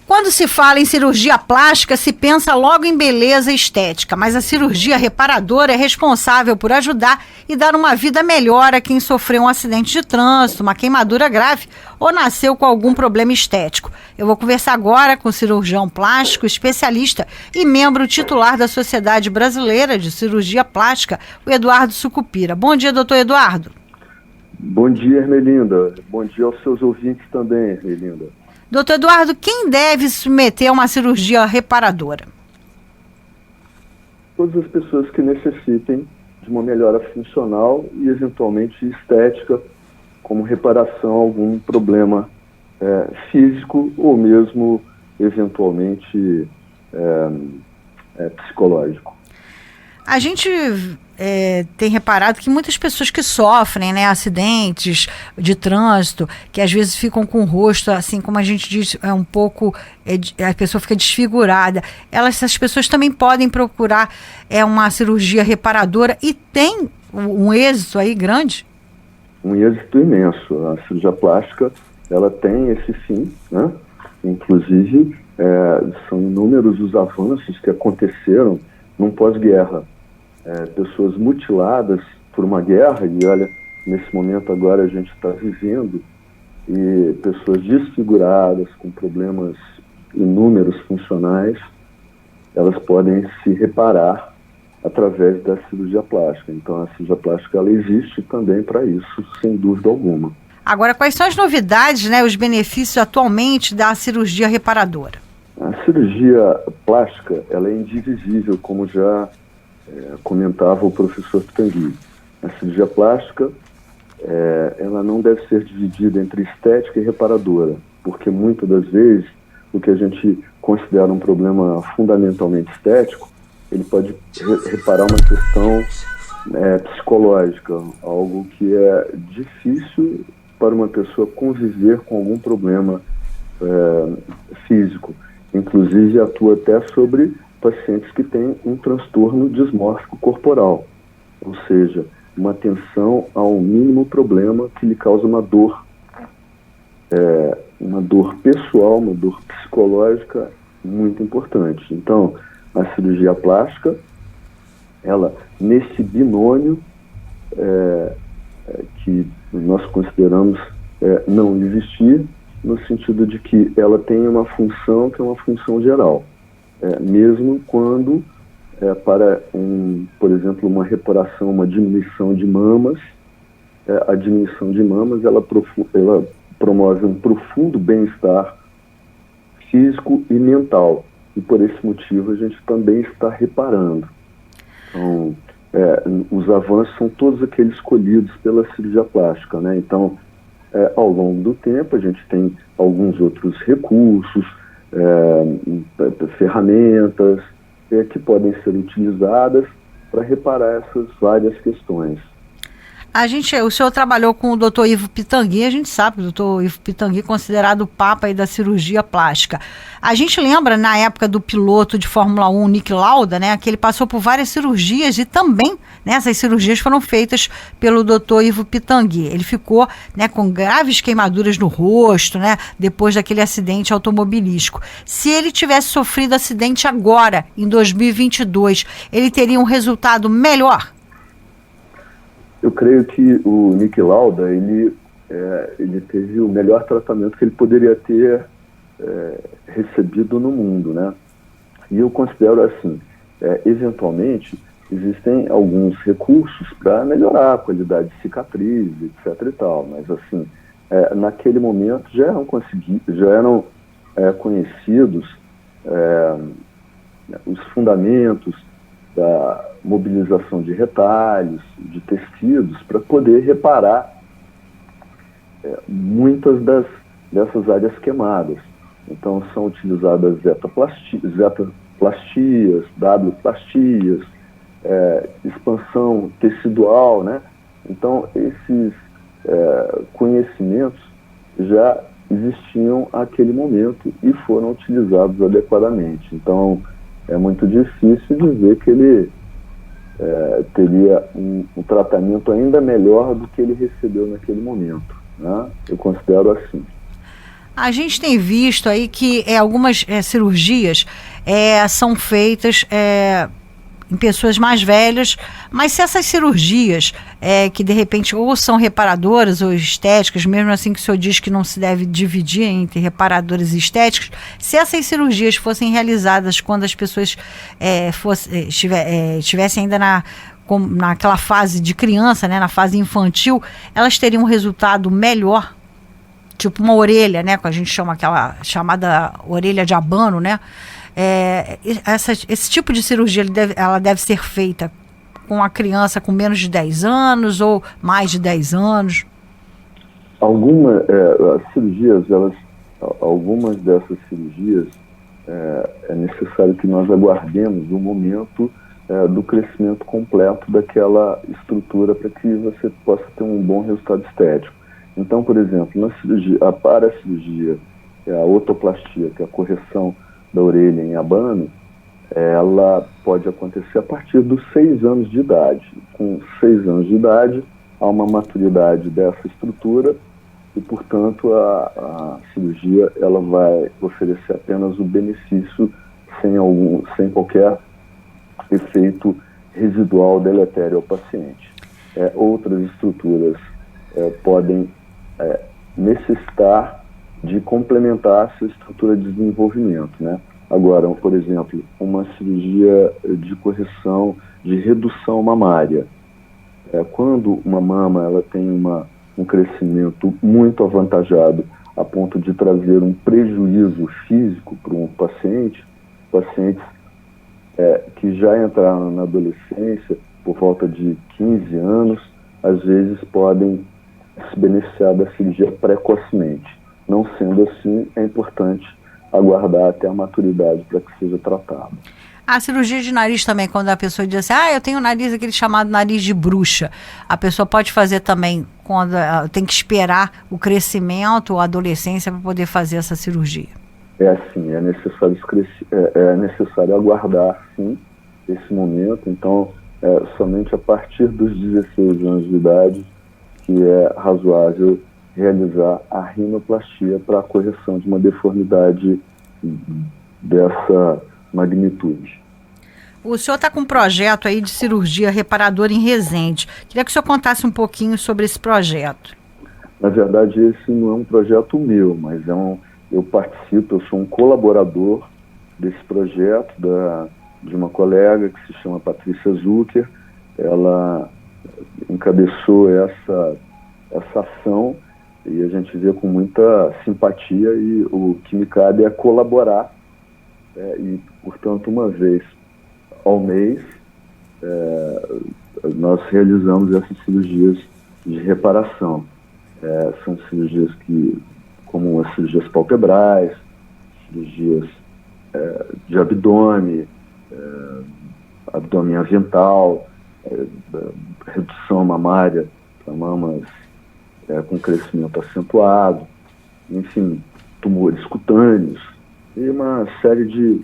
Quando se fala em cirurgia plástica, se pensa logo em beleza e estética, mas a cirurgia reparadora é responsável por ajudar e dar uma vida melhor a quem sofreu um acidente de trânsito, uma queimadura grave ou nasceu com algum problema estético. Eu vou conversar agora com o cirurgião plástico, especialista e membro titular da Sociedade Brasileira de Cirurgia Plástica, o Eduardo Sucupira. Bom dia, doutor Eduardo. Bom dia, Ermelinda. Bom dia aos seus ouvintes também, Ermelinda. Doutor Eduardo, quem deve se submeter a uma cirurgia reparadora? Todas as pessoas que necessitem de uma melhora funcional e eventualmente estética, como reparação a algum problema físico ou mesmo eventualmente psicológico. A gente tem reparado que muitas pessoas que sofrem, né, acidentes de trânsito, que às vezes ficam com o rosto, assim como a gente diz, um pouco, a pessoa fica desfigurada. Essas pessoas também podem procurar uma cirurgia reparadora e tem um êxito aí grande? Um êxito imenso. A cirurgia plástica, ela tem esse fim, né? Inclusive, são inúmeros os avanços que aconteceram num pós-guerra. Pessoas mutiladas por uma guerra, e olha, nesse momento agora a gente está vivendo, e pessoas desfiguradas, com problemas inúmeros funcionais, elas podem se reparar através da cirurgia plástica. Então a cirurgia plástica, ela existe também para isso, sem dúvida alguma. Agora, quais são as novidades, né, os benefícios atualmente da cirurgia reparadora? A cirurgia plástica, ela é indivisível, como já comentava o professor Pitangui. A cirurgia plástica, ela não deve ser dividida entre estética e reparadora, porque muitas das vezes o que a gente considera um problema fundamentalmente estético, ele pode reparar uma questão psicológica, algo que é difícil para uma pessoa conviver com algum problema físico. Inclusive atua até sobre pacientes que têm um transtorno dismórfico corporal, ou seja, uma atenção ao mínimo problema que lhe causa uma dor pessoal, uma dor psicológica muito importante. Então, a cirurgia plástica, ela, nesse binômio que nós consideramos não existir, no sentido de que ela tem uma função que é uma função geral. Mesmo quando, para, por exemplo, uma reparação, uma diminuição de mamas, a diminuição de mamas, ela promove um profundo bem-estar físico e mental. E por esse motivo a gente também está reparando. Então, os avanços são todos aqueles escolhidos pela cirurgia plástica, né? Então, ao longo do tempo, a gente tem alguns outros recursos, ferramentas que podem ser utilizadas para reparar essas várias questões. O senhor trabalhou com o Dr. Ivo Pitangui, a gente sabe que o Dr. Ivo Pitangui é considerado o papa aí da cirurgia plástica. A gente lembra, na época do piloto de Fórmula 1, Niki Lauda, né, que ele passou por várias cirurgias e também, né, essas cirurgias foram feitas pelo Dr. Ivo Pitangui. Ele ficou, né, com graves queimaduras no rosto, né, depois daquele acidente automobilístico. Se ele tivesse sofrido acidente agora, em 2022, ele teria um resultado melhor? Eu creio que o Niki Lauda, ele teve o melhor tratamento que ele poderia ter recebido no mundo, né? E eu considero assim, eventualmente, existem alguns recursos para melhorar a qualidade de cicatriz, etc. e tal, mas assim, naquele momento já eram conhecidos os fundamentos da mobilização de retalhos, de tecidos, para poder reparar muitas dessas áreas queimadas. Então são utilizadas zetaplastias, W-plastias, expansão tecidual, né? Então esses conhecimentos já existiam naquele momento e foram utilizados adequadamente. Então é muito difícil dizer que ele teria um tratamento ainda melhor do que ele recebeu naquele momento, né? Eu considero assim. A gente tem visto aí que algumas cirurgias são feitas em pessoas mais velhas, mas se essas cirurgias que de repente ou são reparadoras ou estéticas, mesmo assim que o senhor diz que não se deve dividir entre reparadoras e estéticas, se essas cirurgias fossem realizadas quando as pessoas estivessem ainda naquela fase de criança, né, na fase infantil, elas teriam um resultado melhor, tipo uma orelha, né, que a gente chama aquela chamada orelha de abano, né? Esse tipo de cirurgia ela deve ser feita com a criança com menos de 10 anos ou mais de 10 anos? Algumas dessas cirurgias é necessário que nós aguardemos o momento do crescimento completo daquela estrutura para que você possa ter um bom resultado estético. Então, por exemplo, a paracirurgia, que é a otoplastia, que é a correção da orelha em abano, ela pode acontecer a partir dos 6 anos de idade. Com 6 anos de idade, há uma maturidade dessa estrutura e, portanto, a cirurgia ela vai oferecer apenas o benefício sem qualquer efeito residual deletério ao paciente. Outras estruturas podem necessitar de complementar essa estrutura de desenvolvimento, né? Agora, por exemplo, uma cirurgia de correção, de redução mamária. Quando uma mama ela tem um crescimento muito avantajado a ponto de trazer um prejuízo físico para um paciente, pacientes que já entraram na adolescência por volta de 15 anos, às vezes podem se beneficiar da cirurgia precocemente. Não sendo assim, é importante aguardar até a maturidade para que seja tratado. A cirurgia de nariz também, quando a pessoa diz assim, eu tenho um nariz, aquele chamado nariz de bruxa, a pessoa pode fazer também quando tem que esperar o crescimento ou a adolescência para poder fazer essa cirurgia? Sim, é necessário aguardar, sim, esse momento. Então, somente a partir dos 16 anos de idade que é razoável realizar a rinoplastia para a correção de uma deformidade dessa magnitude. O senhor está com um projeto aí de cirurgia reparadora em Resende. Queria que o senhor contasse um pouquinho sobre esse projeto. Na verdade, esse não é um projeto meu, mas eu participo, eu sou um colaborador desse projeto de uma colega que se chama Patrícia Zucker. Ela encabeçou essa ação e a gente vê com muita simpatia, e o que me cabe é colaborar e, portanto, uma vez ao mês nós realizamos essas cirurgias de reparação. São cirurgias como as cirurgias palpebrais, cirurgias de abdômen, abdômen avental, redução mamária para mamas com crescimento acentuado, enfim, tumores cutâneos e uma série de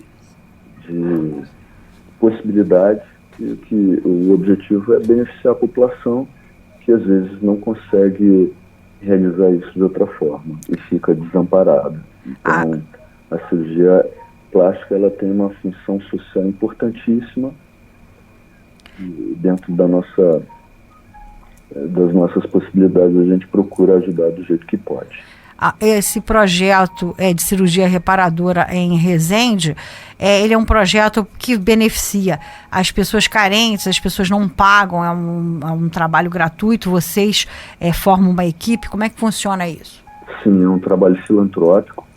possibilidades que o objetivo é beneficiar a população que às vezes não consegue realizar isso de outra forma e fica desamparada. Então, a cirurgia plástica ela tem uma função social importantíssima e dentro das nossas possibilidades a gente procura ajudar do jeito que pode. Esse projeto de cirurgia reparadora em Resende, ele é um projeto que beneficia as pessoas carentes, as pessoas não pagam, é um trabalho gratuito, vocês formam uma equipe, como é que funciona isso? Sim, é um trabalho filantrópico,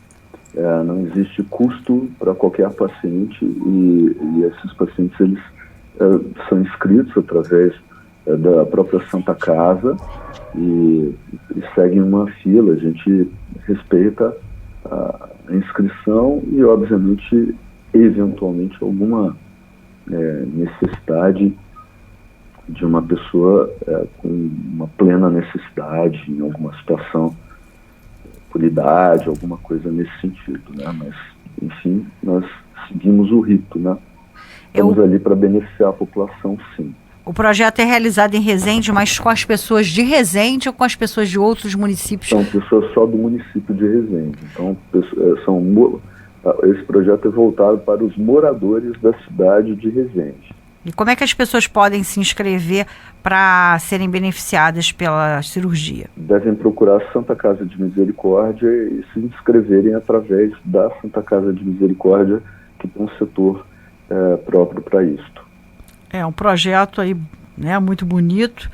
não existe custo para qualquer paciente e esses pacientes eles são inscritos através da própria Santa Casa e seguem uma fila. A gente respeita a inscrição e, obviamente, eventualmente, alguma necessidade de uma pessoa com uma plena necessidade em alguma situação, por idade, alguma coisa nesse sentido, né? Mas, enfim, nós seguimos o rito, né? Estamos ali para beneficiar a população, sim. O projeto é realizado em Resende, mas com as pessoas de Resende ou com as pessoas de outros municípios? São pessoas só do município de Resende. Então, esse projeto é voltado para os moradores da cidade de Resende. E como é que as pessoas podem se inscrever para serem beneficiadas pela cirurgia? Devem procurar a Santa Casa de Misericórdia e se inscreverem através da Santa Casa de Misericórdia, que tem um setor próprio para isto. É um projeto aí, né, muito bonito.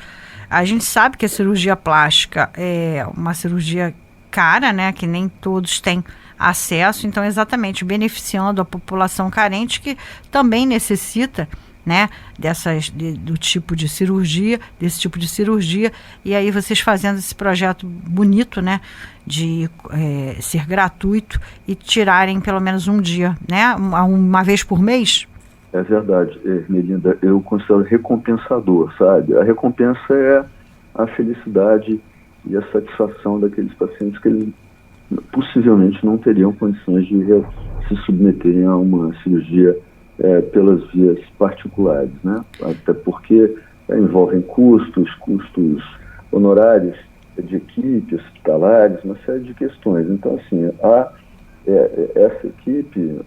A gente sabe que a cirurgia plástica é uma cirurgia cara, né, que nem todos têm acesso, então exatamente beneficiando a população carente que também necessita, né, desse tipo de cirurgia, e aí vocês fazendo esse projeto bonito, né, de ser gratuito e tirarem pelo menos um dia, né, uma vez por mês? É verdade, Melinda, eu considero recompensador, sabe? A recompensa é a felicidade e a satisfação daqueles pacientes que eles possivelmente não teriam condições de se submeterem a uma cirurgia pelas vias particulares, né? Até porque envolvem custos honorários de equipe, hospitalares, uma série de questões. Então, assim, essa equipe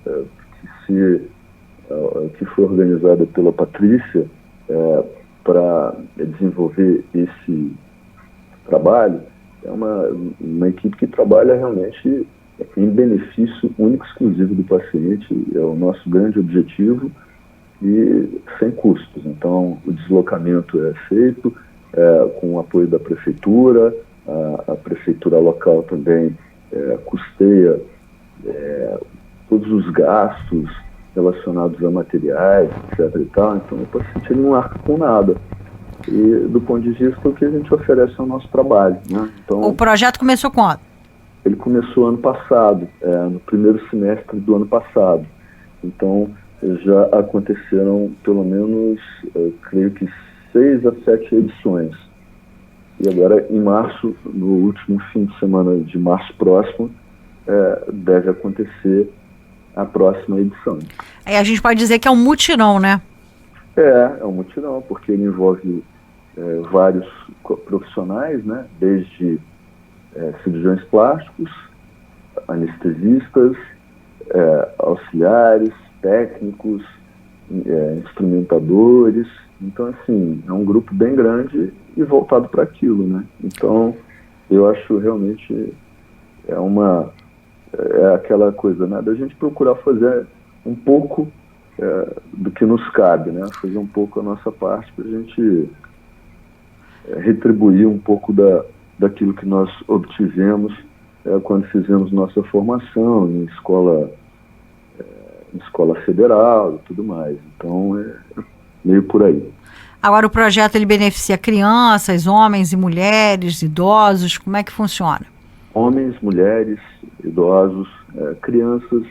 que foi organizada pela Patrícia para desenvolver esse trabalho, é uma equipe que trabalha realmente em benefício único e exclusivo do paciente, é o nosso grande objetivo, e sem custos. Então, o deslocamento é feito com o apoio da prefeitura, a prefeitura local também custeia todos os gastos relacionados a materiais, etc. e tal. Então, o paciente não arca com nada. E, do ponto de vista do que a gente oferece ao nosso trabalho, né? Então, o projeto começou quando? Ele começou ano passado, no primeiro semestre do ano passado. Então, já aconteceram pelo menos, creio que 6 a 7 edições. E agora, em março, no último fim de semana de março próximo, deve acontecer a próxima edição. Aí a gente pode dizer que é um mutirão, né? É um mutirão, porque ele envolve vários profissionais, né? Desde cirurgiões plásticos, anestesistas, auxiliares, técnicos, instrumentadores. Então, assim, é um grupo bem grande e voltado para aquilo, né? Então, eu acho realmente aquela coisa, né, da gente procurar fazer um pouco do que nos cabe, né? Fazer um pouco a nossa parte para a gente retribuir um pouco daquilo que nós obtivemos quando fizemos nossa formação em escola federal e tudo mais. Então, é meio por aí. Agora, o projeto ele beneficia crianças, homens e mulheres, idosos, como é que funciona? Homens, mulheres, idosos, crianças,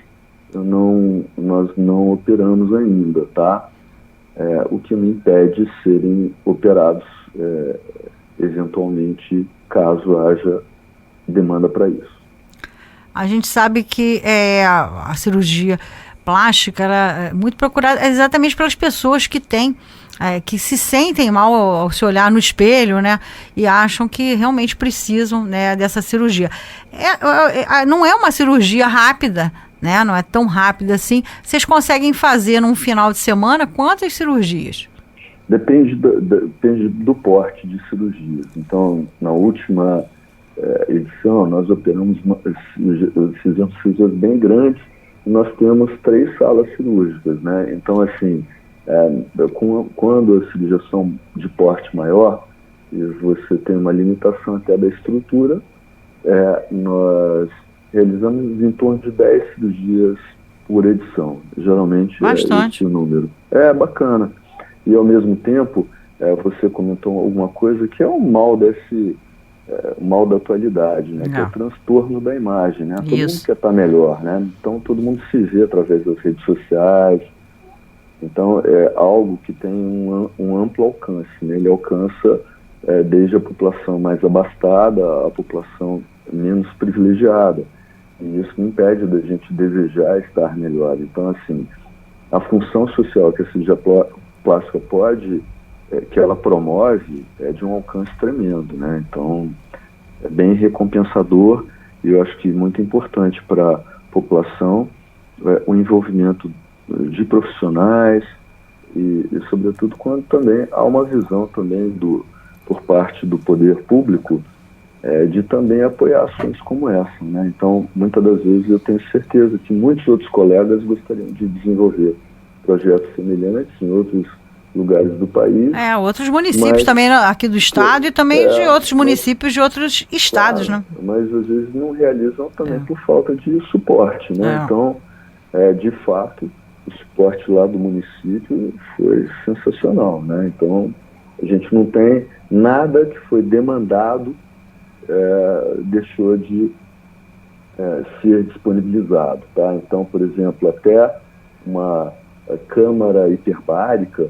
nós não operamos ainda, tá? O que não impede serem operados eventualmente, caso haja demanda para isso. A gente sabe que a cirurgia plástica é muito procurada exatamente pelas pessoas que têm, que se sentem mal ao se olhar no espelho, né? E acham que realmente precisam, né, dessa cirurgia. Não é uma cirurgia rápida, né? Não é tão rápida assim. Vocês conseguem fazer num final de semana quantas cirurgias? Depende do porte de cirurgias. Então, na última edição, nós fizemos cirurgias bem grandes e nós temos 3 salas cirúrgicas, né? Então, assim, quando as cirurgias são de porte maior e você tem uma limitação até da estrutura, nós realizamos em torno de 10 cirurgias por edição. Geralmente bastante. É esse o número. É bacana. E, ao mesmo tempo, você comentou alguma coisa que é um mal mal da atualidade, né? Que é o transtorno da imagem, né? Todo mundo quer estar melhor, né? Então, todo mundo se vê através das redes sociais. Então, é algo que tem um amplo alcance, né? Ele alcança desde a população mais abastada à população menos privilegiada. E isso não impede da gente desejar estar melhor. Então, assim, a função social que a cirurgia plástica pode que ela promove é de um alcance tremendo, né? Então, é bem recompensador e eu acho que muito importante para a população o envolvimento de profissionais e, sobretudo, quando também há uma visão também por parte do poder público de também apoiar ações como essa, né? Então, muitas das vezes eu tenho certeza que muitos outros colegas gostariam de desenvolver projetos semelhantes em outros lugares do país. Outros municípios também aqui do estado e também de outros municípios de outros estados, claro, né? Mas às vezes não realizam também por falta de suporte, né? Então, de fato, o suporte lá do município foi sensacional, né? Então, a gente não tem nada que foi demandado deixou de ser disponibilizado, tá? Então, por exemplo, até uma câmara hiperbárica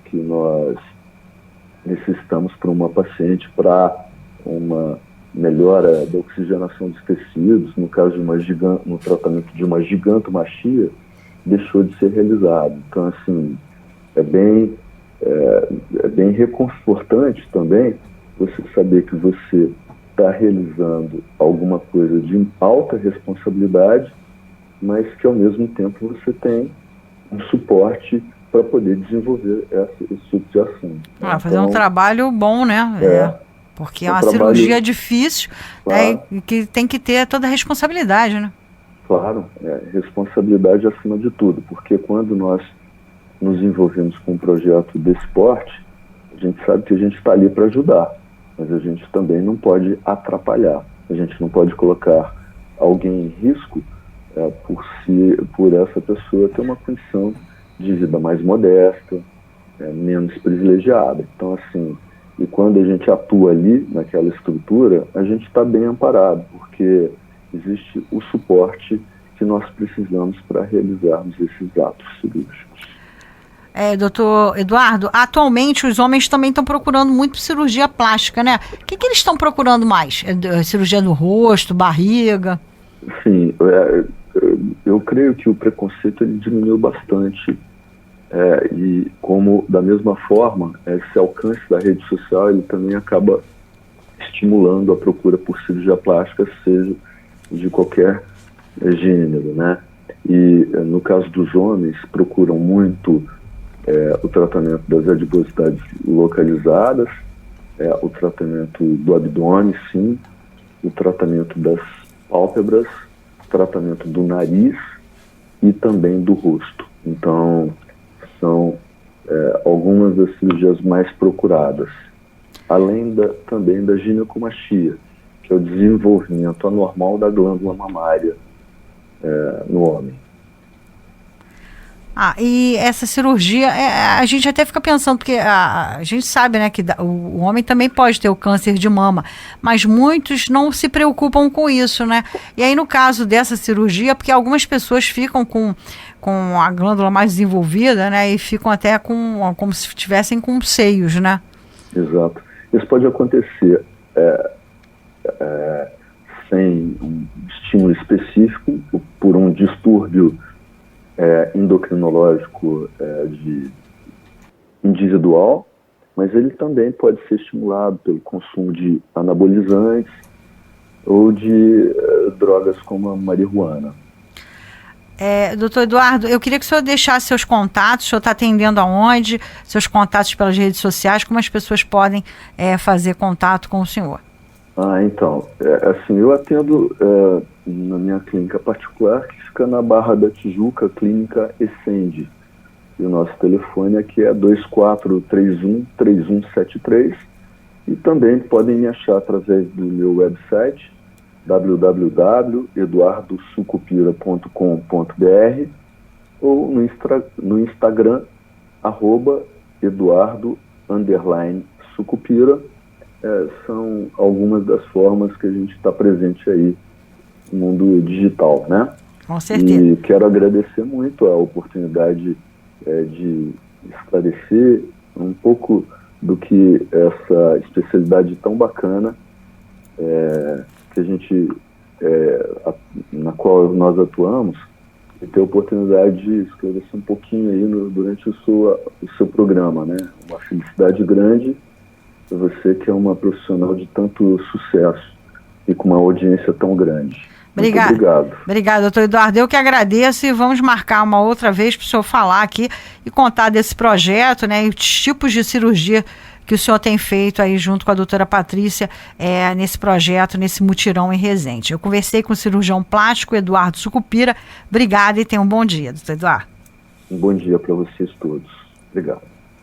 que nós necessitamos para uma paciente para uma melhora da oxigenação dos tecidos, no caso de no tratamento de uma gigantomastia, deixou de ser realizado. Então, assim, é bem reconfortante também você saber que você está realizando alguma coisa de alta responsabilidade, mas que ao mesmo tempo você tem um suporte para poder desenvolver esse tipo de ação. Fazer um trabalho bom, né? Porque é uma cirurgia difícil, claro, e que tem que ter toda a responsabilidade, né? Claro, responsabilidade acima de tudo, porque quando nós nos envolvemos com um projeto desse porte, a gente sabe que a gente está ali para ajudar, mas a gente também não pode atrapalhar, a gente não pode colocar alguém em risco por essa pessoa ter uma condição de vida mais modesta, menos privilegiada. Então, assim, e quando a gente atua ali, naquela estrutura, a gente está bem amparado, porque existe o suporte que nós precisamos para realizarmos esses atos cirúrgicos. Doutor Eduardo, atualmente os homens também estão procurando muito cirurgia plástica, né? O que eles estão procurando mais? Cirurgia do rosto, barriga? Sim, eu creio que o preconceito ele diminuiu bastante. E como, da mesma forma, esse alcance da rede social ele também acaba estimulando a procura por cirurgia plástica, seja de qualquer gênero, né? E no caso dos homens, procuram muito o tratamento das adiposidades localizadas, o tratamento do abdômen, sim, o tratamento das pálpebras, o tratamento do nariz e também do rosto. Então, são algumas das cirurgias mais procuradas, além também da ginecomastia, que é o desenvolvimento anormal da glândula mamária no homem. E essa cirurgia, a gente até fica pensando, porque a gente sabe, né, que o homem também pode ter o câncer de mama, mas muitos não se preocupam com isso, né? E aí, no caso dessa cirurgia, porque algumas pessoas ficam com a glândula mais desenvolvida, né, e ficam até como se estivessem com seios, né? Exato. Isso pode acontecer sem um estímulo específico, por um distúrbio endocrinológico individual, mas ele também pode ser estimulado pelo consumo de anabolizantes ou de drogas como a marihuana. Doutor Eduardo, eu queria que o senhor deixasse seus contatos, o senhor está atendendo aonde, seus contatos pelas redes sociais, como as pessoas podem fazer contato com o senhor? Então, assim, eu atendo na minha clínica particular, que fica na Barra da Tijuca, Clínica Essende. E o nosso telefone aqui é 2431-3173. E também podem me achar através do meu website, www.eduardosucupira.com.br, ou no Instagram, @Eduardo_Sucupira. São algumas das formas que a gente está presente aí no mundo digital, né? Com certeza. E quero agradecer muito a oportunidade de esclarecer um pouco do que essa especialidade tão bacana que a gente, na qual nós atuamos, e ter a oportunidade de esclarecer um pouquinho aí durante o seu programa, né? Uma felicidade grande para você, que é uma profissional de tanto sucesso e com uma audiência tão grande. Muito obrigado. Obrigado, doutor Eduardo. Eu que agradeço, e vamos marcar uma outra vez para o senhor falar aqui e contar desse projeto, né, e os tipos de cirurgia que o senhor tem feito aí junto com a doutora Patrícia nesse projeto, nesse mutirão em Resende. Eu conversei com o cirurgião plástico Eduardo Sucupira. Obrigada e tenha um bom dia, doutor Eduardo. Um bom dia para vocês todos. Obrigado.